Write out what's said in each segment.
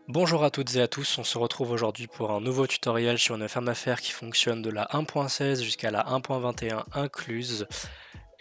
Bonjour à toutes et à tous, on se retrouve aujourd'hui pour un nouveau tutoriel sur une ferme à faire qui fonctionne de la 1.16 jusqu'à la 1.21 incluse.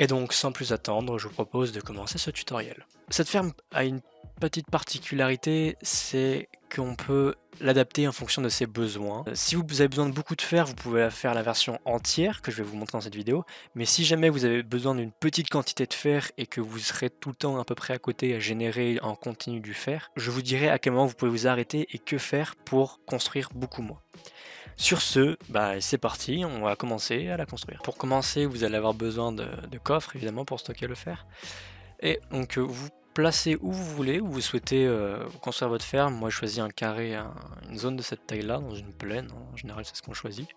Et donc sans plus attendre, je vous propose de commencer ce tutoriel. Cette ferme a une petite particularité, c'est qu'on peut l'adapter en fonction de ses besoins. Si vous avez besoin de beaucoup de fer, vous pouvez faire la version entière que je vais vous montrer dans cette vidéo. Mais si jamais vous avez besoin d'une petite quantité de fer et que vous serez tout le temps à peu près à côté à générer en continu du fer, je vous dirai à quel moment vous pouvez vous arrêter et que faire pour construire beaucoup moins. Sur ce, c'est parti, on va commencer à la construire. Pour commencer, vous allez avoir besoin de coffres évidemment pour stocker le fer. Et donc vous placez où vous voulez, où vous souhaitez construire votre ferme. Moi je choisis un carré, une zone de cette taille là, dans une plaine, en général c'est ce qu'on choisit.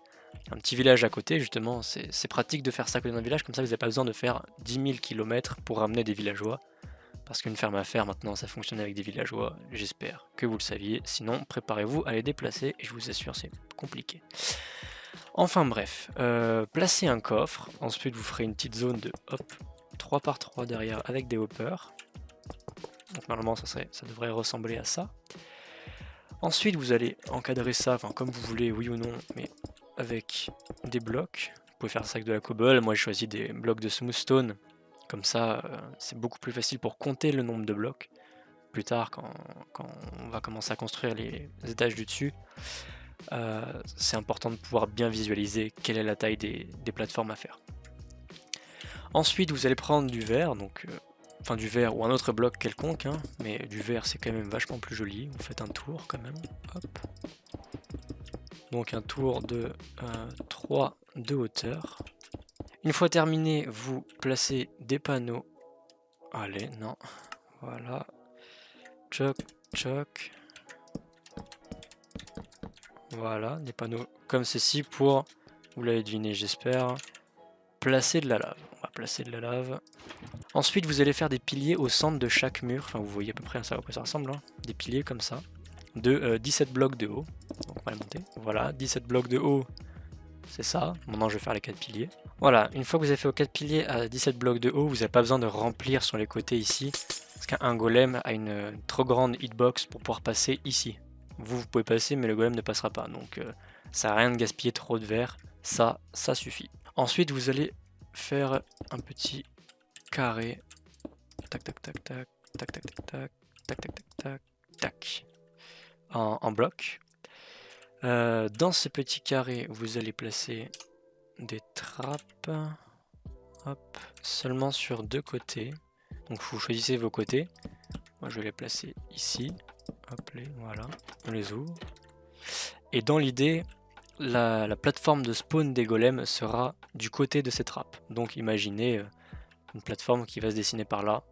Un petit village à côté, justement, c'est pratique de faire ça à côté d'un village, comme ça vous n'avez pas besoin de faire 10 000 km pour ramener des villageois. Parce qu'une ferme à faire maintenant ça fonctionne avec des villageois, j'espère que vous le saviez, sinon préparez-vous à les déplacer et je vous assure c'est compliqué. Enfin bref, placez un coffre, ensuite vous ferez une petite zone de 3 par 3 derrière avec des hoppers. Donc normalement ça devrait ressembler à ça. Ensuite vous allez encadrer ça, enfin comme vous voulez, oui ou non, mais avec des blocs. Vous pouvez faire ça avec de la cobble, moi j'ai choisi des blocs de smooth stone. Comme ça, c'est beaucoup plus facile pour compter le nombre de blocs. Plus tard, quand on va commencer à construire les étages du dessus, c'est important de pouvoir bien visualiser quelle est la taille des plateformes à faire. Ensuite, vous allez prendre du verre, donc enfin du verre ou un autre bloc quelconque, hein, mais du verre c'est quand même vachement plus joli. Vous faites un tour quand même. Hop. Donc un tour de 3 de hauteur. Une fois terminé, vous placez des panneaux. Allez, non. Voilà. Choc, choc. Voilà, des panneaux comme ceci pour, vous l'avez deviné j'espère, placer de la lave. On va placer de la lave. Ensuite, vous allez faire des piliers au centre de chaque mur. Enfin, vous voyez à peu près à quoi ça ressemble. Hein. Des piliers comme ça, de 17 blocs de haut. Donc on va les monter. Voilà, 17 blocs de haut. C'est ça, maintenant je vais faire les 4 piliers. Voilà, une fois que vous avez fait vos 4 piliers à 17 blocs de haut, vous n'avez pas besoin de remplir sur les côtés ici, parce qu'un golem a une trop grande hitbox pour pouvoir passer ici. Vous pouvez passer, mais le golem ne passera pas, donc ça n'a rien de gaspiller trop de verre, ça suffit. Ensuite, vous allez faire un petit carré, tac tac tac tac, tac tac tac tac, tac tac tac tac, tac, en bloc. Dans ces petits carrés, vous allez placer des trappes, hop, seulement sur 2 côtés. Donc vous choisissez vos côtés. Moi je vais les placer ici. Hop, voilà, on les ouvre. Et dans l'idée, la plateforme de spawn des golems sera du côté de ces trappes. Donc imaginez une plateforme qui va se dessiner par là.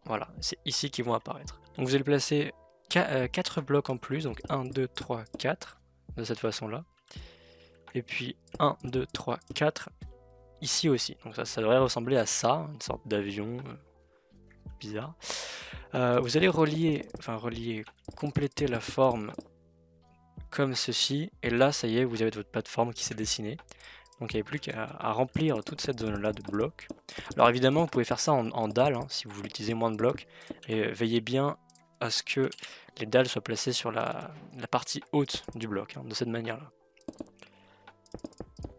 Voilà, c'est ici qu'ils vont apparaître. Donc vous allez placer 4 blocs en plus, donc 1, 2, 3, 4, de cette façon-là. Et puis 1, 2, 3, 4 ici aussi. Donc ça devrait ressembler à ça, une sorte d'avion bizarre. Vous allez compléter la forme comme ceci. Et là, ça y est, vous avez votre plateforme qui s'est dessinée. Donc il n'y avait plus qu'à remplir toute cette zone-là de blocs. Alors évidemment, vous pouvez faire ça en dalles, hein, si vous voulez utiliser moins de blocs. Et veillez bien à ce que les dalles soient placées sur la partie haute du bloc, hein, de cette manière-là.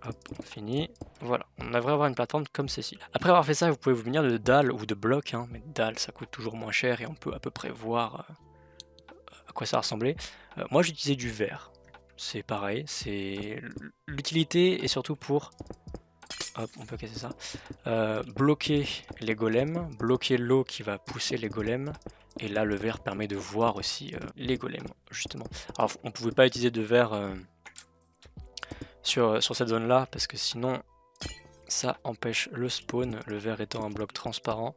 Hop, on finit. Voilà, on devrait avoir une plateforme comme ceci. Après avoir fait ça, vous pouvez vous munir de dalles ou de blocs, hein, mais dalles ça coûte toujours moins cher et on peut à peu près voir à quoi ça ressemblait. Moi j'utilisais du verre, c'est pareil, c'est l'utilité est surtout pour, hop, on peut casser ça, bloquer les golems, bloquer l'eau qui va pousser les golems. Et là le verre permet de voir aussi les golems, justement. Alors on pouvait pas utiliser de verre sur cette zone là parce que sinon ça empêche le spawn, le verre étant un bloc transparent.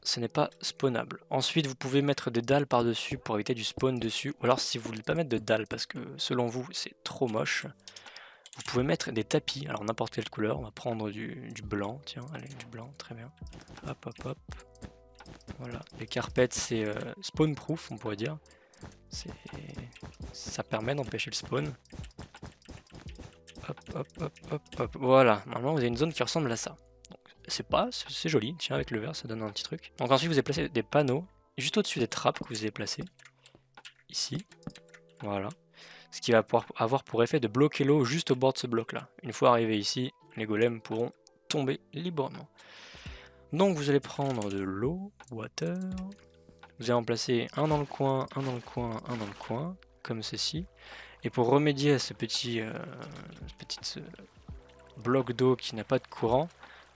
Ce n'est pas spawnable. Ensuite vous pouvez mettre des dalles par dessus pour éviter du spawn dessus, ou alors si vous voulez pas mettre de dalles parce que selon vous c'est trop moche, vous pouvez mettre des tapis, alors n'importe quelle couleur, on va prendre du blanc, tiens, allez, du blanc, très bien. Hop hop hop, voilà, les carpets c'est spawn proof on pourrait dire, ça permet d'empêcher le spawn. Hop, hop, hop, hop, hop. Voilà, normalement vous avez une zone qui ressemble à ça. C'est joli, tiens, avec le verre ça donne un petit truc. Donc ensuite vous avez placé des panneaux juste au-dessus des trappes que vous avez placées. ici. Voilà. Ce qui va pouvoir avoir pour effet de bloquer l'eau juste au bord de ce bloc-là. Une fois arrivé ici, les golems pourront tomber librement. Donc vous allez prendre de l'eau, water. Vous allez en placer un dans le coin, un dans le coin, un dans le coin, comme ceci. Et pour remédier à ce petit bloc d'eau qui n'a pas de courant,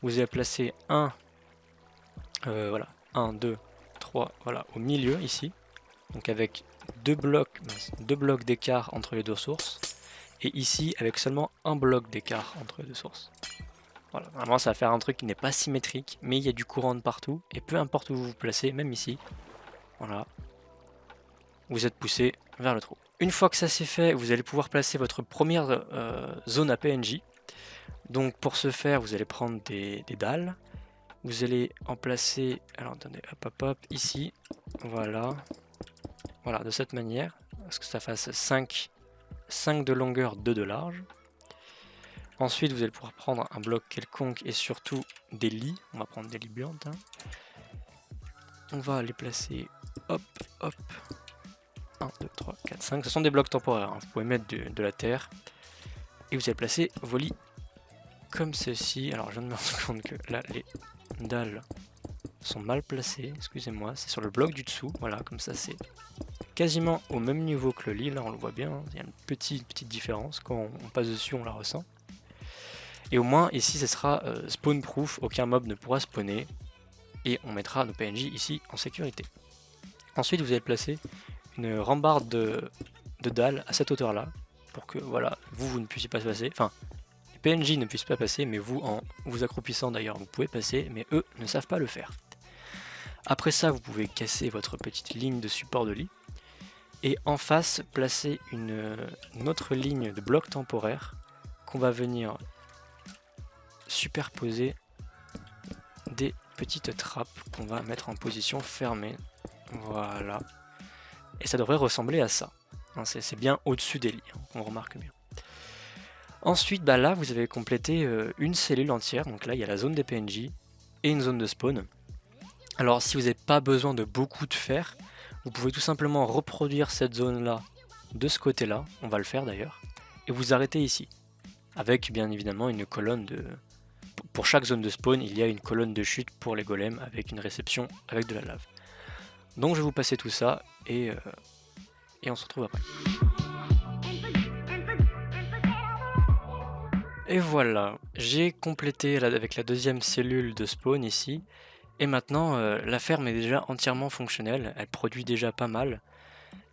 vous allez placer voilà, 1, 2, 3, voilà, au milieu ici. Donc avec deux blocs d'écart entre les deux sources. Et ici avec seulement un bloc d'écart entre les deux sources. Voilà, vraiment ça va faire un truc qui n'est pas symétrique, mais il y a du courant de partout. Et peu importe où vous vous placez, même ici, voilà, vous êtes poussé vers le trou. Une fois que ça c'est fait, vous allez pouvoir placer votre première zone à PNJ. Donc pour ce faire, vous allez prendre des dalles. Vous allez en placer, alors attendez, hop, ici, voilà, de cette manière, parce que ça fasse 5 de longueur, 2 de large. Ensuite, vous allez pouvoir prendre un bloc quelconque et surtout des lits. On va prendre des lits blancs. Hein. On va les placer, hop, 1, 2, 3, 4, 5. Ce sont des blocs temporaires, hein. Vous pouvez mettre de la terre. Et vous allez placer vos lits comme ceci. Alors, je viens de me rendre compte que là, les dalles sont mal placées. Excusez-moi, c'est sur le bloc du dessous. Voilà, comme ça, c'est quasiment au même niveau que le lit. Là, on le voit bien. Hein. Il y a une petite différence. Quand on passe dessus, on la ressent. Et au moins, ici, ce sera spawn-proof. Aucun mob ne pourra spawner. Et on mettra nos PNJ ici en sécurité. Ensuite, vous allez placer une rambarde de dalles à cette hauteur-là. Pour que, voilà, vous ne puissiez pas passer. Enfin, les PNJ ne puissent pas passer, mais vous, en vous accroupissant d'ailleurs, vous pouvez passer. Mais eux ne savent pas le faire. Après ça, vous pouvez casser votre petite ligne de support de lit. Et en face, placer une autre ligne de blocs temporaires qu'on va venir superposer des petites trappes qu'on va mettre en position fermée. Voilà. Et ça devrait ressembler à ça. C'est bien au-dessus des lits, hein, on remarque bien. Ensuite, bah là, vous avez complété une cellule entière. Donc là, il y a la zone des PNJ et une zone de spawn. Alors, si vous n'avez pas besoin de beaucoup de fer, vous pouvez tout simplement reproduire cette zone-là de ce côté-là. On va le faire d'ailleurs. Et vous arrêtez ici. Avec bien évidemment une colonne de... Pour chaque zone de spawn, il y a une colonne de chute pour les golems avec une réception avec de la lave. Donc je vais vous passer tout ça et on se retrouve après. Et voilà, j'ai complété avec la deuxième cellule de spawn ici. Et maintenant, la ferme est déjà entièrement fonctionnelle, elle produit déjà pas mal.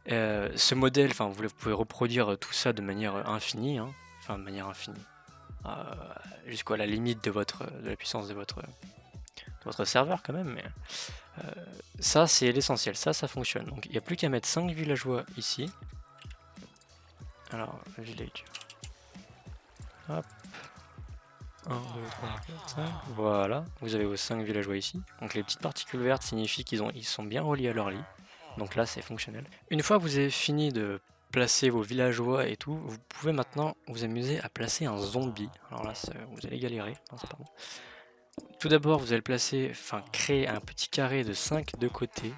Ce modèle, vous pouvez reproduire tout ça de manière infinie, hein. Enfin de manière infinie. Jusqu'à la limite de la puissance de votre serveur quand même, mais ça c'est l'essentiel, ça fonctionne. Donc il n'y a plus qu'à mettre 5 villageois ici. Alors, village. Hop. 1, 2, 3, 4, 5. Voilà, vous avez vos 5 villageois ici. Donc les petites particules vertes signifient ils sont bien reliés à leur lit. Donc là c'est fonctionnel. Une fois que vous avez fini de placer vos villageois et tout, vous pouvez maintenant vous amuser à placer un zombie. Alors là vous allez galérer. Non, c'est pas bon. Tout d'abord vous allez créer un petit carré de 5 de côté,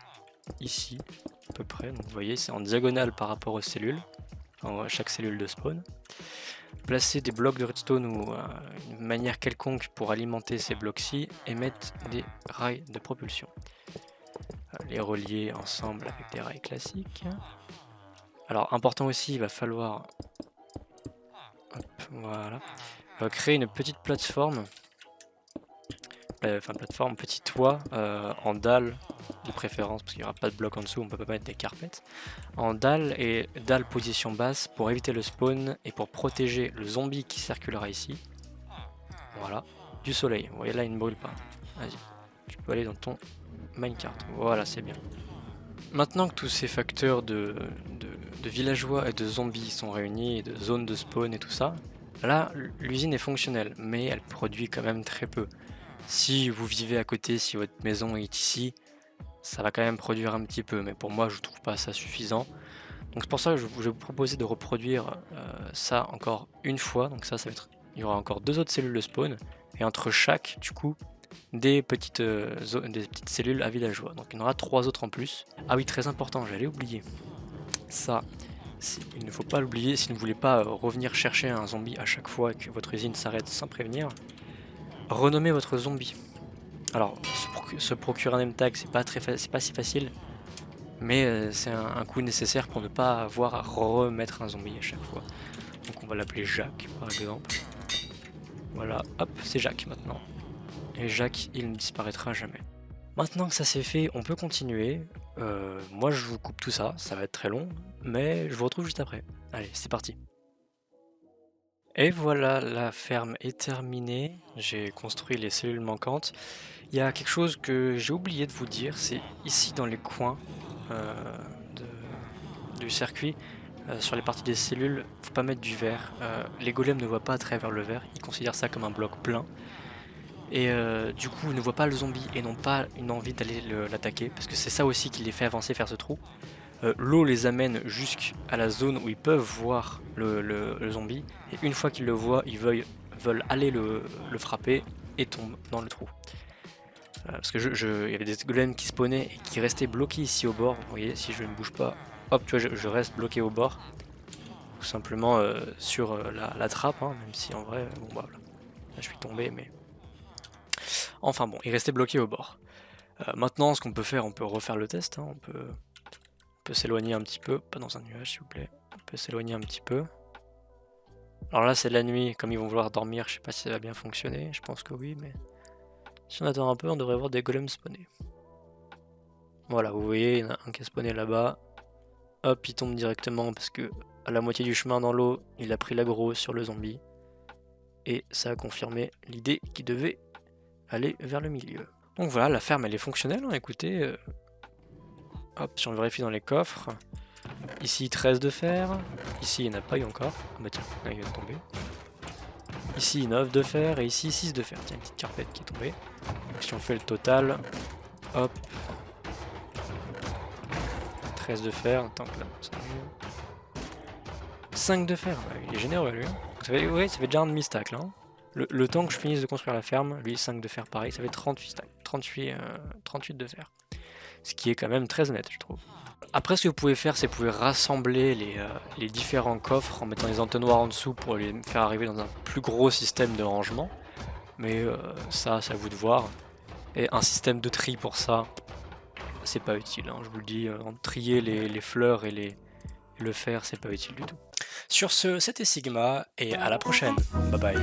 ici à peu près. Donc vous voyez c'est en diagonale par rapport aux cellules, à chaque cellule de spawn. Placer des blocs de redstone ou une manière quelconque pour alimenter ces blocs-ci et mettre des rails de propulsion. Les relier ensemble avec des rails classiques. Alors important aussi, il va falloir voilà, créer une petite plateforme, petit toit en dalle de préférence parce qu'il n'y aura pas de bloc en dessous, on peut pas mettre des carpettes. En dalle et dalle position basse pour éviter le spawn et pour protéger le zombie qui circulera ici. Voilà, du soleil. Vous voyez là il ne brûle pas. Vas-y, tu peux aller dans ton minecart. Voilà, c'est bien. Maintenant que tous ces facteurs de villageois et de zombies sont réunis, et de zones de spawn et tout ça, là l'usine est fonctionnelle, mais elle produit quand même très peu. Si vous vivez à côté, si votre maison est ici, ça va quand même produire un petit peu, mais pour moi je trouve pas ça suffisant. Donc c'est pour ça que je vais vous proposer de reproduire ça encore une fois. Donc ça va être, il y aura encore 2 autres cellules de spawn, et entre chaque du coup des petites cellules à villageois. Donc il y en aura 3 autres en plus. Ah oui, très important, j'allais oublier. Ça, il ne faut pas l'oublier si vous ne voulez pas revenir chercher un zombie à chaque fois que votre usine s'arrête sans prévenir. Renommez votre zombie. Alors, se procurer un name tag, c'est pas si facile, mais c'est un coût nécessaire pour ne pas avoir à remettre un zombie à chaque fois. Donc on va l'appeler Jacques par exemple. Voilà, hop, c'est Jacques maintenant. Et Jacques, il ne disparaîtra jamais. Maintenant que ça c'est fait, on peut continuer. Moi je vous coupe tout ça, ça va être très long, mais je vous retrouve juste après. Allez, c'est parti. Et voilà, la ferme est terminée. J'ai construit les cellules manquantes. Il y a quelque chose que j'ai oublié de vous dire, c'est ici dans les coins du circuit, sur les parties des cellules, faut pas mettre du verre. Les golems ne voient pas à travers le verre, ils considèrent ça comme un bloc plein. Et du coup, ils ne voient pas le zombie et n'ont pas une envie d'aller l'attaquer, parce que c'est ça aussi qui les fait avancer vers ce trou. L'eau les amène jusqu'à la zone où ils peuvent voir le zombie, et une fois qu'ils le voient, ils veulent aller le frapper et tombent dans le trou. Parce que il y avait des golems qui spawnaient et qui restaient bloqués ici au bord. Vous voyez, si je ne bouge pas, hop, tu vois, je reste bloqué au bord. Tout simplement sur la trappe, hein, même si en vrai, bon bah voilà. Là je suis tombé, mais... Enfin bon, il restait bloqué au bord. Maintenant, ce qu'on peut faire, on peut refaire le test. Hein, on peut s'éloigner un petit peu, pas dans un nuage s'il vous plaît. On peut s'éloigner un petit peu. Alors là, c'est la nuit, comme ils vont vouloir dormir, je sais pas si ça va bien fonctionner. Je pense que oui, mais si on attend un peu, on devrait voir des golems spawner. Voilà, vous voyez, il y en a un qui a spawné là-bas. Hop, il tombe directement parce que à la moitié du chemin dans l'eau, il a pris l'aggro sur le zombie. Et ça a confirmé l'idée qu'il devait aller vers le milieu. Donc voilà, la ferme elle est fonctionnelle, hein, écoutez. Hop, si on vérifie dans les coffres. Ici 13 de fer. Ici il n'y en a pas eu encore. Ah bah tiens, là, il vient de tomber. Ici 9 de fer et ici 6 de fer. Tiens, une petite carpette qui est tombée. Donc si on fait le total, hop. 13 de fer, tant que là, ça arrive. 5 de fer, bah, il est généreux lui. Hein. Ça fait déjà un demi-stack là. Hein. Le temps que je finisse de construire la ferme, lui 5 de fer pareil, ça fait 38 stacks, 38 de fer. Ce qui est quand même très honnête je trouve. Après ce que vous pouvez faire, c'est que vous pouvez rassembler les différents coffres en mettant des entonnoirs en dessous pour les faire arriver dans un plus gros système de rangement. Mais ça, c'est à vous de voir. Et un système de tri pour ça, c'est pas utile. Hein, je vous le dis, trier les fleurs et le fer, c'est pas utile du tout. Sur ce, c'était Sigma et à la prochaine. Bye bye.